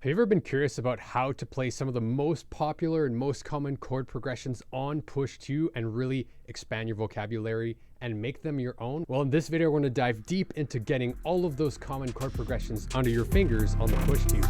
Have you ever been curious about how to play some of the most popular and most common chord progressions on push 2 and really expand your vocabulary and make them your own? Well, in this video, we're going to dive deep into getting all of those common chord progressions onto your fingers on the push 2.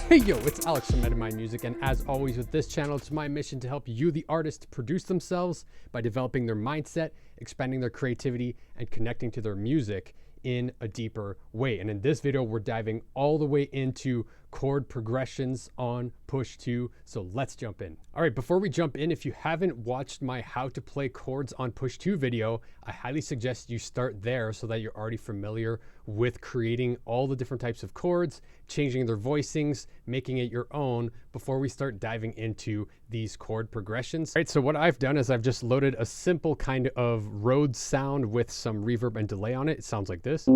Hey yo, it's Alex from Metamind Music, and as always with this channel, it's my mission to help you, the artist, produce themselves by developing their mindset, expanding their creativity, and connecting to their music in a deeper way. And in this video, we're diving all the way into chord progressions on push 2. So let's jump in. All right, before we jump in, if you haven't watched my how to play chords on push 2 video, I highly suggest you start there so that you're already familiar with creating all the different types of chords, changing their voicings, making it your own before we start diving into these chord progressions. All right, so what I've done is I've just loaded a simple kind of Rhodes sound with some reverb and delay on it. It sounds like this.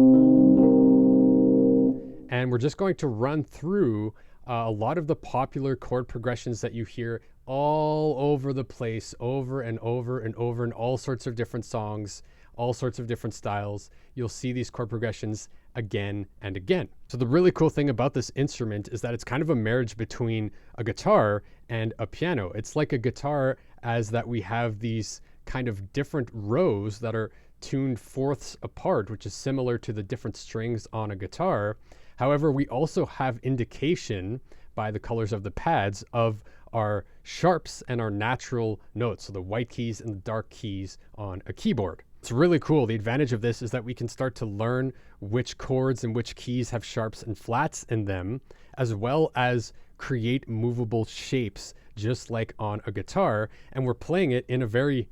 And we're just going to run through a lot of the popular chord progressions that you hear all over the place, over and over and over in all sorts of different songs, all sorts of different styles. You'll see these chord progressions again and again. So the really cool thing about this instrument is that it's kind of a marriage between a guitar and a piano. It's like a guitar as that we have these kind of different rows that are tuned fourths apart, which is similar to the different strings on a guitar. However, we also have indication by the colors of the pads of our sharps and our natural notes, so the white keys and the dark keys on a keyboard. It's really cool. The advantage of this is that we can start to learn which chords and which keys have sharps and flats in them, as well as create movable shapes just like on a guitar, and we're playing it in a very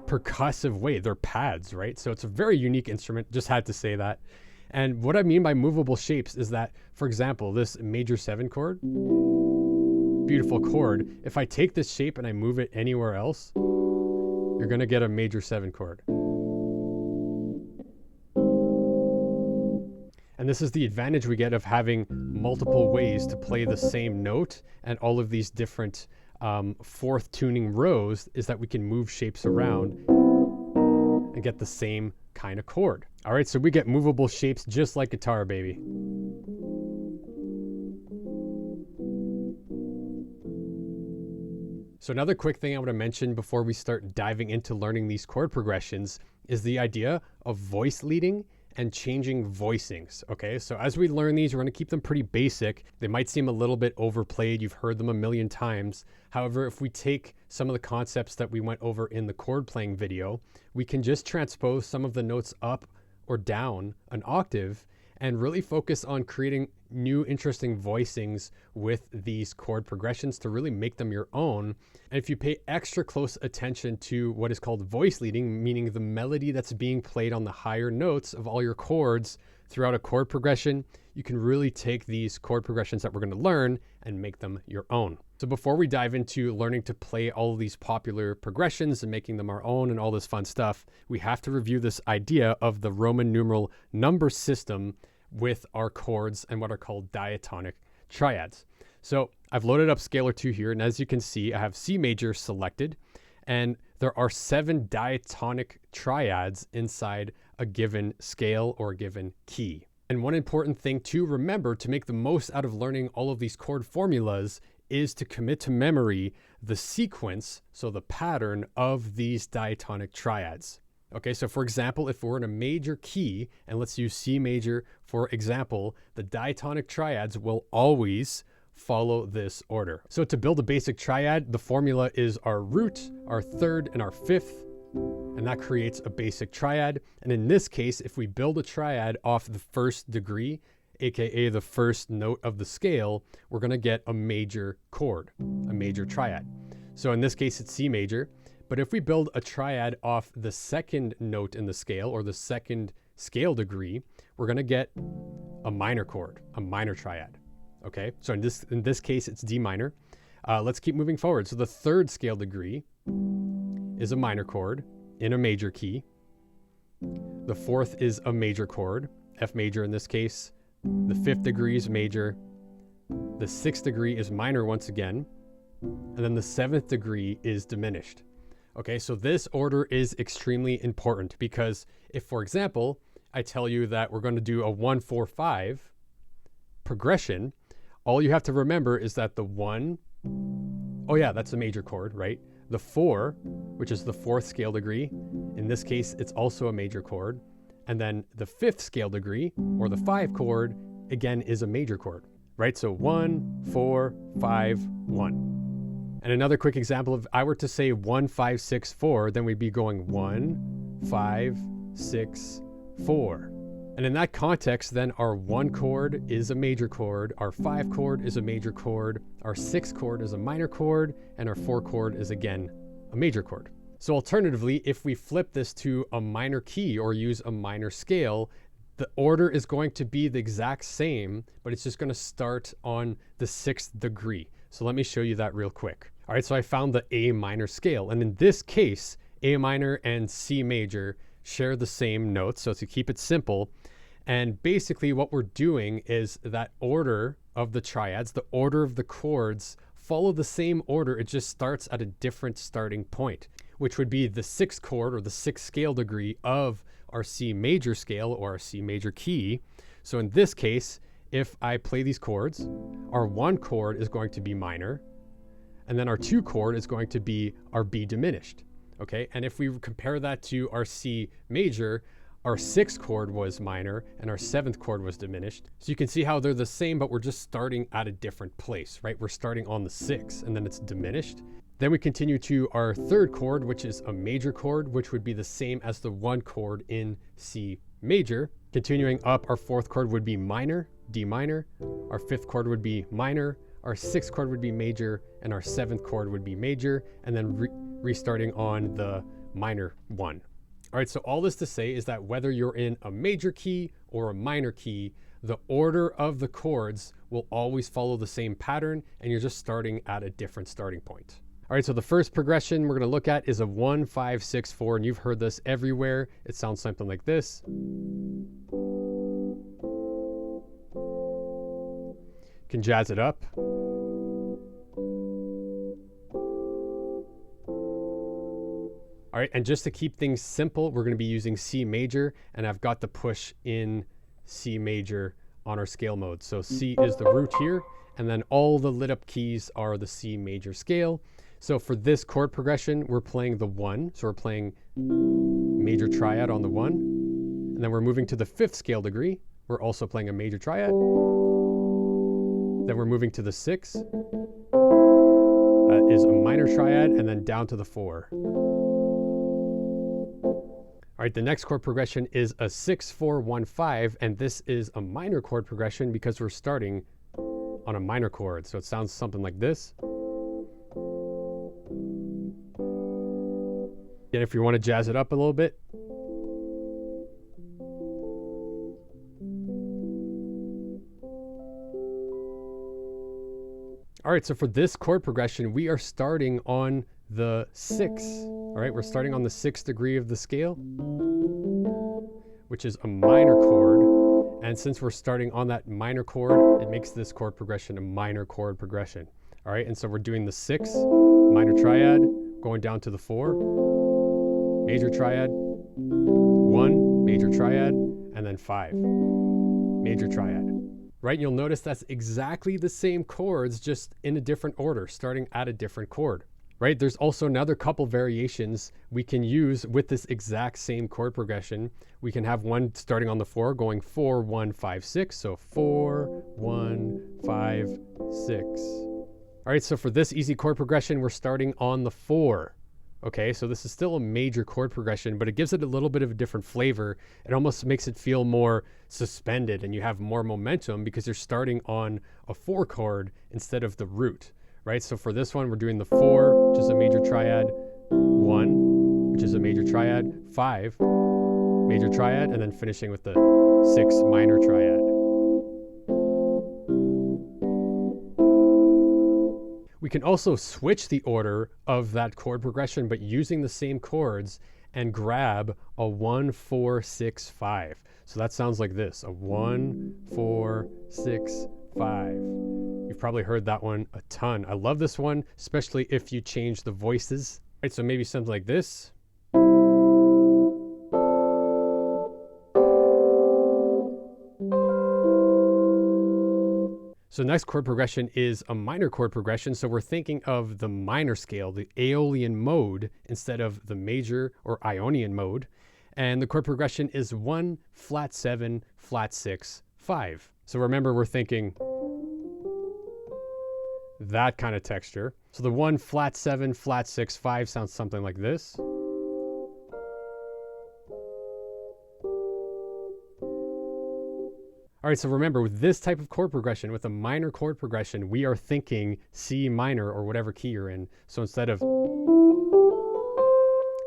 percussive way. They're pads, right? So it's a very unique instrument. Just had to say that. And what I mean by movable shapes is that, for example, this major 7 chord, beautiful chord. If I take this shape and I move it anywhere else, you're going to get a major 7 chord. And this is the advantage we get of having multiple ways to play the same note, and all of these different fourth tuning rows is that we can move shapes around and get the same kind of chord. All right, so we get movable shapes just like guitar, baby. So another quick thing I want to mention before we start diving into learning these chord progressions is the idea of voice leading and changing voicings. Okay, so as we learn these, we're going to keep them pretty basic. They might seem a little bit overplayed. You've heard them a million times. However, if we take some of the concepts that we went over in the chord playing video, we can just transpose some of the notes up or down an octave and really focus on creating new interesting voicings with these chord progressions to really make them your own. And if you pay extra close attention to what is called voice leading, meaning the melody that's being played on the higher notes of all your chords throughout a chord progression, you can really take these chord progressions that we're going to learn and make them your own. So before we dive into learning to play all of these popular progressions and making them our own and all this fun stuff, we have to review this idea of the Roman numeral number system with our chords and what are called diatonic triads. So I've loaded up Scalar 2 here, and as you can see, I have C major selected, and there are 7 diatonic triads inside a given scale or a given key. And one important thing to remember to make the most out of learning all of these chord formulas is to commit to memory the sequence, so the pattern of these diatonic triads. Okay, so for example, if we're in a major key, and let's use C major for example, the diatonic triads will always follow this order. So to build a basic triad, the formula is our root, our third, and our fifth, and that creates a basic triad. And in this case, if we build a triad off the first degree, aka the first note of the scale, we're going to get a major chord, a major triad. So in this case, it's C major. But if we build a triad off the second note in the scale or the second scale degree, we're going to get a minor chord, a minor triad. Okay, so in this case, it's D minor. Let's keep moving forward. So the third scale degree is a minor chord in a major key. The fourth is a major chord, F major in this case. The fifth degree is major. The sixth degree is minor once again. And then the seventh degree is diminished. Okay, so this order is extremely important because if, for example, I tell you that we're going to do a 1-4-5 progression, all you have to remember is that the 1, oh yeah, that's a major chord, right? The 4, which is the 4th scale degree, in this case, it's also a major chord. And then the 5th scale degree, or the 5 chord, again, is a major chord, right? So 1, 4, 5, 1. And another quick example, if I were to say 1, 5, 6, 4, then we'd be going 1, 5, 6, 4. And in that context, then our 1 chord is a major chord, our 5 chord is a major chord, our 6 chord is a minor chord, and our 4 chord is again a major chord. So alternatively, if we flip this to a minor key or use a minor scale, the order is going to be the exact same, but it's just going to start on the 6th degree. So let me show you that real quick. All right, so I found the A minor scale. And in this case, A minor and C major share the same notes. So to keep it simple, and basically what we're doing is that order of the triads, the order of the chords, follow the same order. It just starts at a different starting point, which would be the 6th chord or the 6th scale degree of our C major scale or our C major key. So in this case, if I play these chords, our 1 chord is going to be minor, and then our 2 chord is going to be our B diminished. Okay, and if we compare that to our C major, our 6th chord was minor and our 7th chord was diminished. So you can see how they're the same, but we're just starting at a different place, right? We're starting on the 6th and then it's diminished. Then we continue to our 3rd chord, which is a major chord, which would be the same as the 1 chord in C major. Continuing up, our 4th chord would be minor, D minor. Our 5th chord would be minor. Our 6th chord would be major, and our 7th chord would be major, and then restarting on the minor 1. All right, so all this to say is that whether you're in a major key or a minor key, the order of the chords will always follow the same pattern, and you're just starting at a different starting point. All right, so the first progression we're going to look at is a 1, 5, 6, 4, and you've heard this everywhere. It sounds something like this. Can jazz it up. All right, and just to keep things simple, we're going to be using C major, and I've got the push in C major on our scale mode. So C is the root here, and then all the lit up keys are the C major scale. So for this chord progression, we're playing the 1. So we're playing major triad on the 1, and then we're moving to the 5th scale degree. We're also playing a major triad. Then we're moving to the 6. That is a minor triad, and then down to the 4. All right, the next chord progression is a 6-4-1-5, and this is a minor chord progression because we're starting on a minor chord. So it sounds something like this. And if you want to jazz it up a little bit. All right, so for this chord progression, we are starting on the 6. All right, we're starting on the 6th degree of the scale, which is a minor chord. And since we're starting on that minor chord, it makes this chord progression a minor chord progression. All right, and so we're doing the 6, minor triad, going down to the 4, major triad, 1, major triad, and then 5, major triad. Right, you'll notice that's exactly the same chords, just in a different order, starting at a different chord. Right, there's also another couple variations we can use with this exact same chord progression. We can have one starting on the 4, going 4, 1, 5, 6. So 4, 1, 5, 6. All right, so for this easy chord progression, we're starting on the 4. Okay, so this is still a major chord progression, but it gives it a little bit of a different flavor. It almost makes it feel more suspended, and you have more momentum because you're starting on a 4 chord instead of the root. Right, so for this one, we're doing the 4, which is a major triad, 1, which is a major triad, 5, major triad, and then finishing with the 6 minor triad. We can also switch the order of that chord progression, but using the same chords, and grab a 1, 4, 6, 5. So that sounds like this, a 1, 4, 6, 5. You've probably heard that one a ton. I love this one, especially if you change the voices. Right, so maybe something like this. So next chord progression is a minor chord progression. So we're thinking of the minor scale, the Aeolian mode, instead of the major or Ionian mode. And the chord progression is 1, flat 7, flat 6, 5. So remember, we're thinking that kind of texture. So the 1, flat 7, flat 6, 5 sounds something like this. All right, so remember, with this type of chord progression, with a minor chord progression, we are thinking C minor or whatever key you're in. So instead of,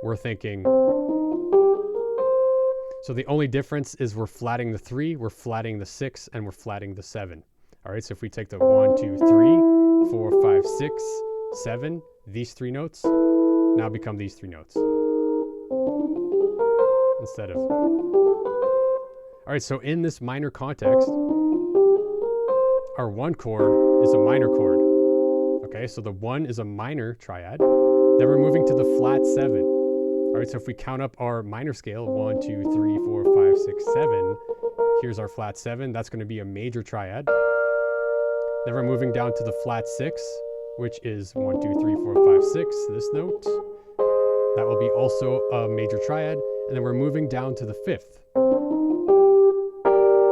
we're thinking. So the only difference is we're flatting the 3, we're flatting the 6, and we're flatting the 7. All right, so if we take the 1, 2, 3, 4, 5, 6, 7, these 3 notes now become these 3 notes. Instead of. All right, so in this minor context, our 1 chord is a minor chord. Okay, so the 1 is a minor triad. Then we're moving to the flat 7. All right, so if we count up our minor scale, 1, 2, 3, 4, 5, 6, 7, here's our flat 7. That's going to be a major triad. Then we're moving down to the flat 6, which is 1, 2, 3, 4, 5, 6, this note. That will be also a major triad. And then we're moving down to the 5th,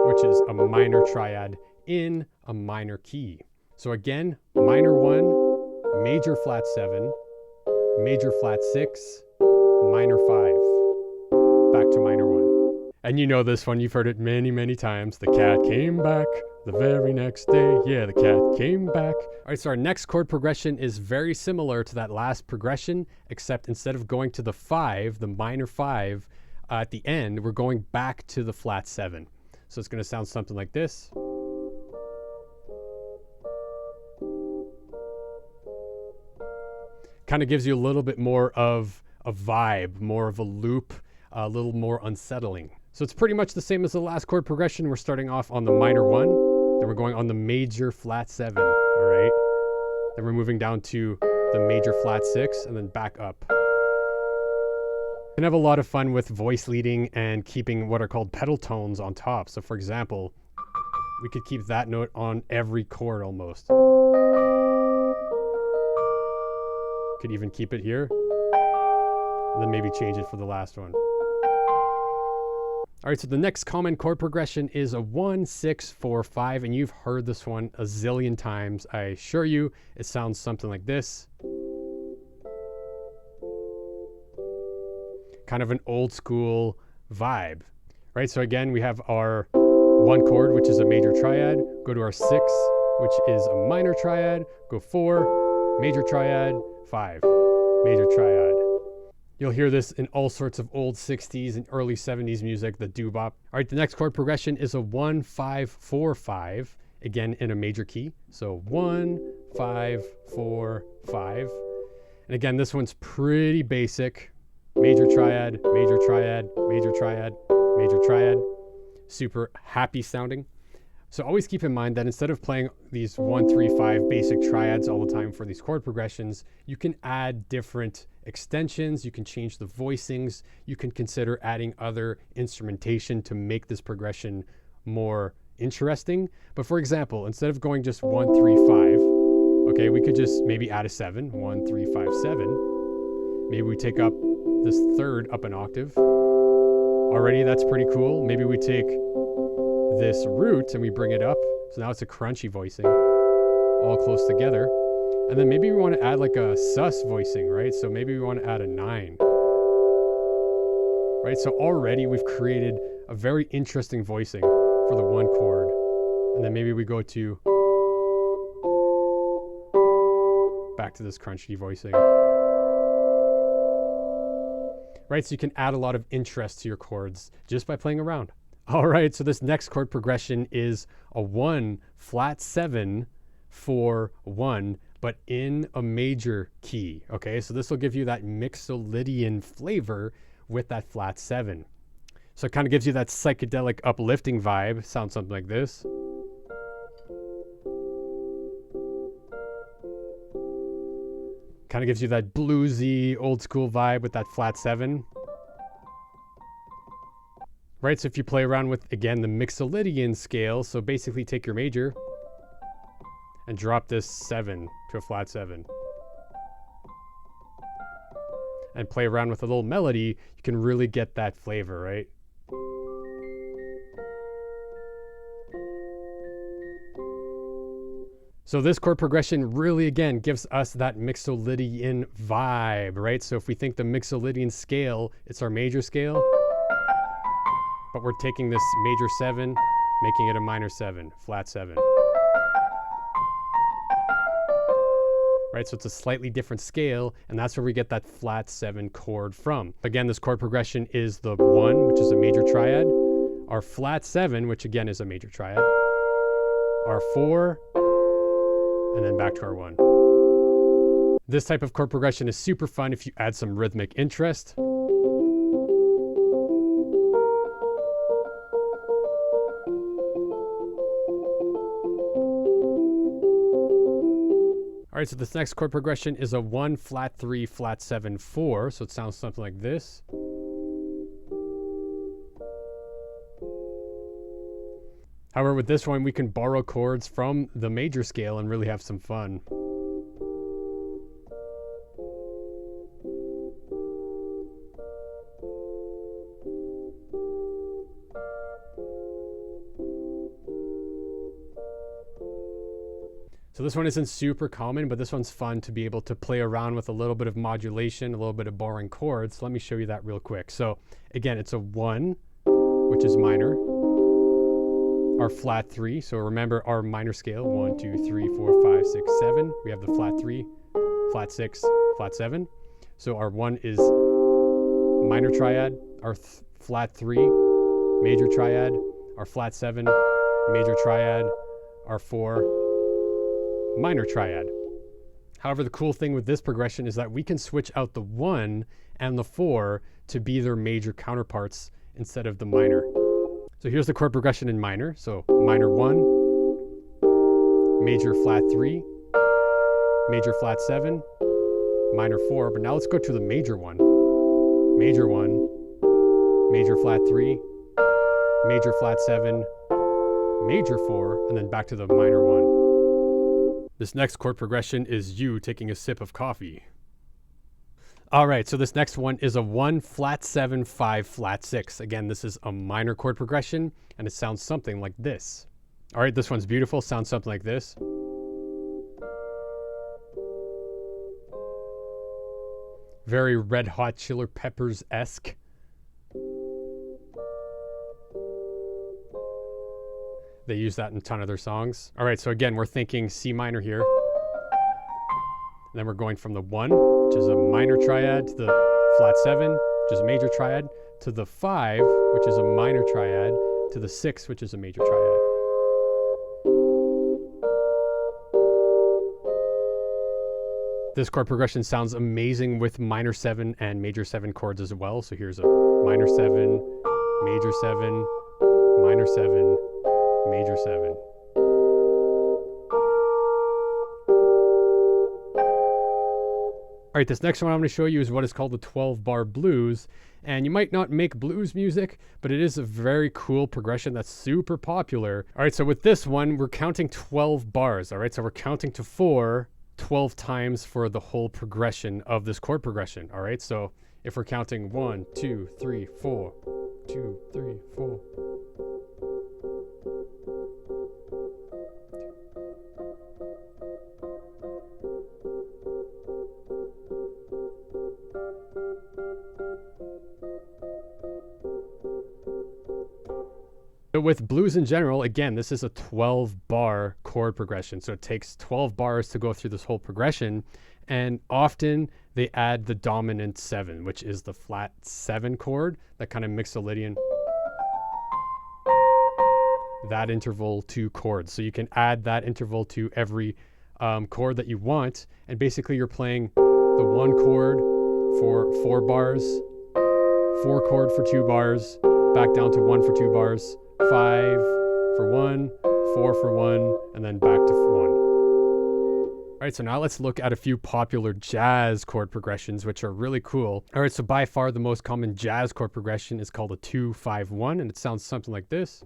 which is a minor triad in a minor key. So again, minor 1, major flat 7, major flat 6, minor 5, back to minor 1. And you know this one, you've heard it many, many times. The cat came back the very next day. Yeah, the cat came back. All right, so our next chord progression is very similar to that last progression, except instead of going to the 5, the minor 5, at the end, we're going back to the flat 7. So it's going to sound something like this. Kind of gives you a little bit more of a vibe, more of a loop, a little more unsettling. So it's pretty much the same as the last chord progression. We're starting off on the minor 1, then we're going on the major flat 7, all right? Then we're moving down to the major flat 6 and then back up. You can have a lot of fun with voice leading and keeping what are called pedal tones on top. So for example, we could keep that note on every chord almost. Could even keep it here, and then maybe change it for the last one. All right, so the next common chord progression is a 1, 6, 4, 5, and you've heard this one a zillion times. I assure you, it sounds something like this. Kind of an old school vibe, right? So again, we have our 1 chord, which is a major triad, go to our 6, which is a minor triad, go 4, major triad, 5, major triad. You'll hear this in all sorts of old 60s and early 70s music, the doo-wop. All right, the next chord progression is a 1, 5, 4, 5, again in a major key. So 1, 5, 4, 5. And again, this one's pretty basic. Major triad, major triad, major triad, major triad. Super happy sounding. So always keep in mind that instead of playing these 1, 3, 5 basic triads all the time for these chord progressions, you can add different extensions, you can change the voicings, you can consider adding other instrumentation to make this progression more interesting. But for example, instead of going just 1, 3, 5, okay, we could just maybe add a 7, 1, 3, 5, 7. Maybe we take up this third up an octave. Already that's pretty cool. Maybe we take this root and we bring it up. So now it's a crunchy voicing, all close together. And then maybe we want to add like a sus voicing, right? So maybe we want to add a 9. Right? So already we've created a very interesting voicing for the 1 chord. And then maybe we go to back to this crunchy voicing. Right? So you can add a lot of interest to your chords just by playing around. All right, so this next chord progression is a 1, flat 7, 4, 1, but in a major key, okay? So this will give you that mixolydian flavor with that flat 7. So it kind of gives you that psychedelic uplifting vibe. Sounds something like this. Kind of gives you that bluesy, old school vibe with that flat 7. Right, so if you play around with, again, the mixolydian scale, so basically take your major, and drop this 7 to a flat 7. And play around with a little melody, you can really get that flavor, right? So this chord progression really, again, gives us that Mixolydian vibe, right? So if we think the Mixolydian scale, it's our major scale, but we're taking this major 7, making it a minor 7, flat 7. Right, so it's a slightly different scale, and that's where we get that flat 7 chord from. Again, this chord progression is the 1, which is a major triad, our flat 7, which again is a major triad, our 4, and then back to our 1. This type of chord progression is super fun if you add some rhythmic interest. All right, so this next chord progression is a 1, flat 3, flat 7, 4. So it sounds something like this. However, with this one, we can borrow chords from the major scale and really have some fun. So this one isn't super common, but this one's fun to be able to play around with a little bit of modulation, a little bit of borrowing chords. So let me show you that real quick. So again, it's a 1, which is minor, our flat 3. So remember our minor scale, 1, 2, 3, 4, 5, 6, 7. We have the flat 3, flat 6, flat 7. So our 1 is minor triad, our flat 3, major triad, our flat 7, major triad, our 4, minor triad. However, the cool thing with this progression is that we can switch out the 1 and the 4 to be their major counterparts instead of the minor. So here's the chord progression in minor. So minor 1, major flat 3, major flat 7, minor 4. But now let's go to the major 1. Major 1, major flat 3, major flat 7, major 4, and then back to the minor 1. This next chord progression is you taking a sip of coffee. All right, so this next one is a 1, flat 7, 5, flat 6. Again, this is a minor chord progression, and it sounds something like this. All right, this one's beautiful, sounds something like this. Very Red Hot Chili Peppers-esque. They use that in a ton of their songs. All right, so again, we're thinking C minor here. And then we're going from the 1, which is a minor triad, to the flat 7, which is a major triad, to the 5, which is a minor triad, to the 6, which is a major triad. This chord progression sounds amazing with minor 7 and major 7 chords as well. So here's a minor 7, major 7, minor 7, major 7. All right, this next one I'm going to show you is what is called the 12-bar blues. And you might not make blues music, but it is a very cool progression that's super popular. All right, so with this one, we're counting 12 bars. All right, so we're counting to 4 12 times for the whole progression of this chord progression. All right, so if we're counting 1, 2, 3, 4, 2, 3, 4. But with blues in general, again, this is a 12-bar chord progression. So it takes 12 bars to go through this whole progression. And often they add the dominant 7, which is the flat 7 chord, that kind of Mixolydian, that interval to chords. So you can add that interval to every chord that you want. And basically you're playing the 1 chord for 4 bars, 4 chord for 2 bars, back down to 1 for 2 bars, 5 for 1, 4 for 1, and then back to 1. All right, so now let's look at a few popular jazz chord progressions, which are really cool. All right, so by far the most common jazz chord progression is called a 2-5-1, and it sounds something like this.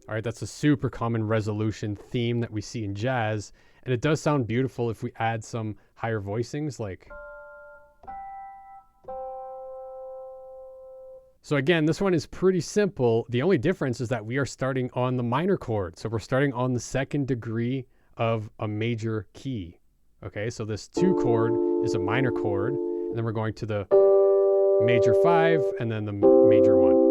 All right, that's a super common resolution theme that we see in jazz. And it does sound beautiful if we add some higher voicings like. So again, this one is pretty simple. The only difference is that we are starting on the minor chord. So we're starting on the second degree of a major key. Okay, so this 2 chord is a minor chord, and then we're going to the major 5 and then the major 1.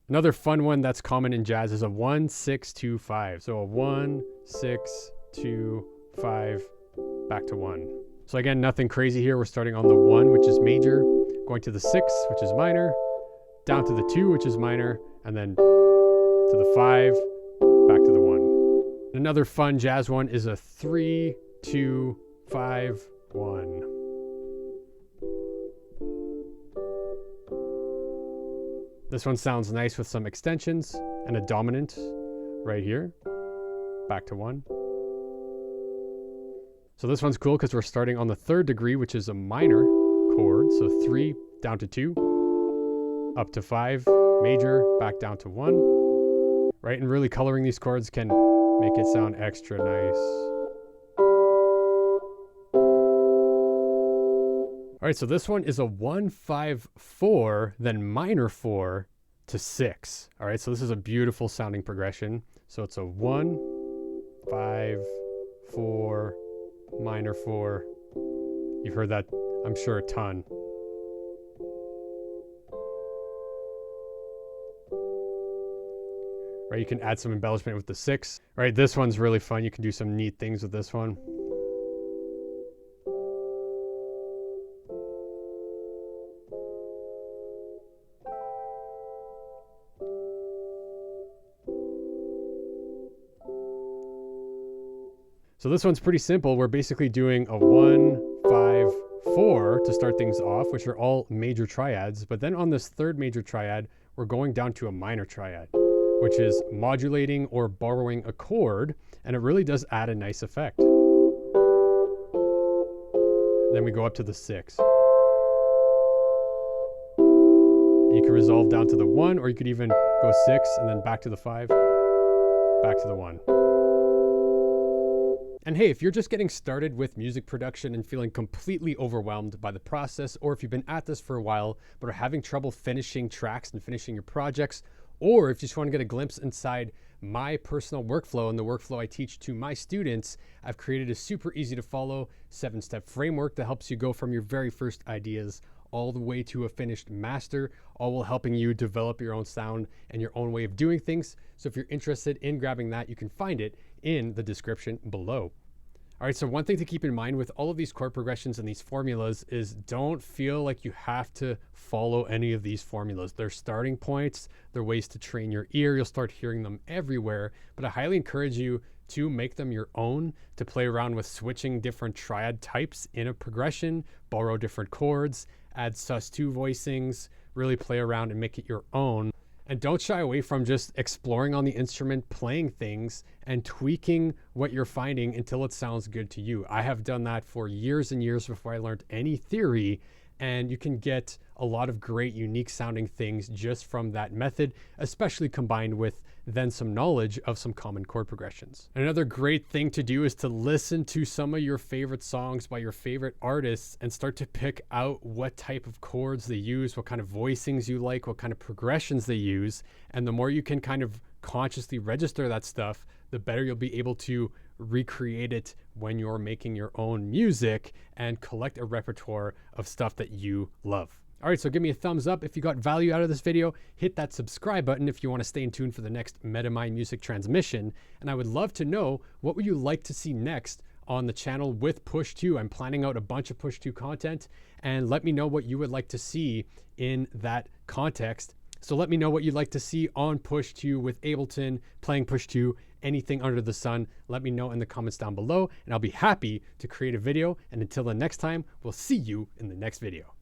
Another fun one that's common in jazz is a 1-6-2-5. So a 1-6-2-5 back to 1. So again, nothing crazy here. We're starting on the 1, which is major, going to the 6, which is minor, down to the 2, which is minor, and then to the 5, back to the 1. Another fun jazz one is a 3-2-5-1. This one sounds nice with some extensions and a dominant right here, back to 1. So this one's cool because we're starting on the 3rd degree, which is a minor chord. So 3 down to 2, up to 5, major, back down to 1, right? And really coloring these chords can make it sound extra nice. All right, so this one is a 1-5-4, then minor 4 to 6. All right, so this is a beautiful sounding progression. So it's a 1-5-4, minor 4. You've heard that, I'm sure, a ton. Right, you can add some embellishment with the 6. All right, this one's really fun. You can do some neat things with this one. So this one's pretty simple. We're basically doing a 1-5-4 to start things off, which are all major triads. But then on this 3rd major triad, we're going down to a minor triad, which is modulating or borrowing a chord, and it really does add a nice effect. Then we go up to the 6. You can resolve down to the 1, or you could even go 6 and then back to the 5, back to the 1. And hey, if you're just getting started with music production and feeling completely overwhelmed by the process, or if you've been at this for a while but are having trouble finishing tracks and finishing your projects, or if you just want to get a glimpse inside my personal workflow and the workflow I teach to my students, I've created a super easy to follow 7-step framework that helps you go from your very first ideas all the way to a finished master, all while helping you develop your own sound and your own way of doing things. So if you're interested in grabbing that, you can find it in the description below. All right, so one thing to keep in mind with all of these chord progressions and these formulas is don't feel like you have to follow any of these formulas. They're starting points, they're ways to train your ear. You'll start hearing them everywhere, but I highly encourage you to make them your own, to play around with switching different triad types in a progression, borrow different chords, add sus2 voicings, really play around and make it your own. And don't shy away from just exploring on the instrument, playing things, and tweaking what you're finding until it sounds good to you. I have done that for years and years before I learned any theory, and you can get a lot of great, unique sounding things just from that method, especially combined with then some knowledge of some common chord progressions. Another great thing to do is to listen to some of your favorite songs by your favorite artists and start to pick out what type of chords they use, what kind of voicings you like, what kind of progressions they use. And the more you can kind of consciously register that stuff, the better you'll be able to recreate it when you're making your own music and collect a repertoire of stuff that you love. All right, so give me a thumbs up if you got value out of this video. Hit that subscribe button if you want to stay in tune for the next MetaMind music transmission. And I would love to know, what would you like to see next on the channel with Push 2? I'm planning out a bunch of Push 2 content, and let me know what you would like to see in that context. So let me know what you'd like to see on Push 2 with Ableton, playing Push 2, anything under the sun. Let me know in the comments down below, and I'll be happy to create a video. And until the next time, we'll see you in the next video.